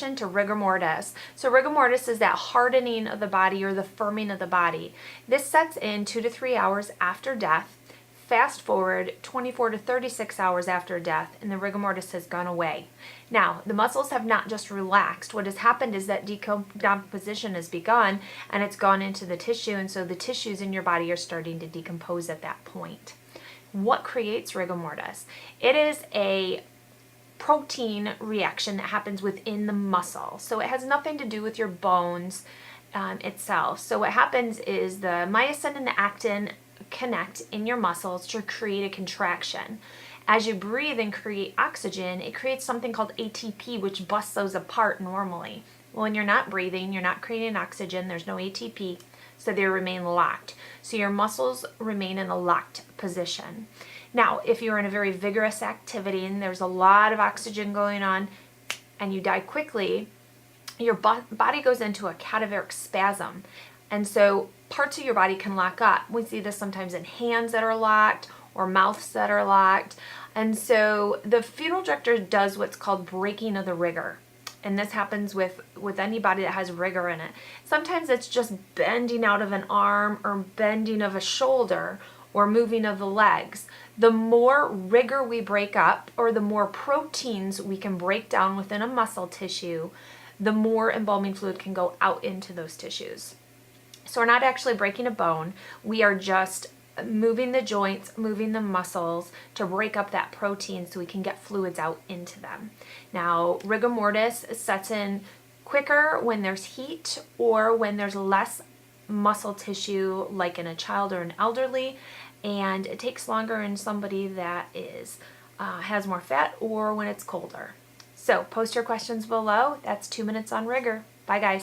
reaction to rigor mortis. So rigor mortis is that hardening of the body or the firming of the body. This sets in 2 to 3 hours after death. Fast forward 24 to 36 hours after death, and the rigor mortis has gone away. Now, the muscles have not just relaxed. What has happened is that decomposition has begun, and it's gone into the tissue, and so the tissues in your body are starting to decompose at that point. What creates rigor mortis? It is a protein reaction that happens within the muscle. So it has nothing to do with your bones itself. So what happens is the myosin and the actin connect in your muscles to create a contraction. As you breathe and create oxygen, it creates something called ATP, which busts those apart normally. Well, when you're not breathing, you're not creating oxygen, there's no ATP, so they remain locked. So your muscles remain in a locked position. Now, if you're in a very vigorous activity and there's a lot of oxygen going on and you die quickly, your body goes into a cadaveric spasm. And so parts of your body can lock up. We see this sometimes in hands that are locked or mouths that are locked. And so the funeral director does what's called breaking of the rigor. And this happens with anybody that has rigor in it. Sometimes it's just bending out of an arm or bending of a shoulder or moving of the legs. The more rigor we break up, or the more proteins we can break down within a muscle tissue, the more embalming fluid can go out into those tissues. So we're not actually breaking a bone, we are just moving the joints, moving the muscles to break up that protein so we can get fluids out into them. Now, rigor mortis sets in quicker when there's heat or when there's less muscle tissue, like in a child or an elderly, and it takes longer in somebody that is has more fat or when it's colder. So post your questions below. That's 2 minutes on rigor. Bye guys.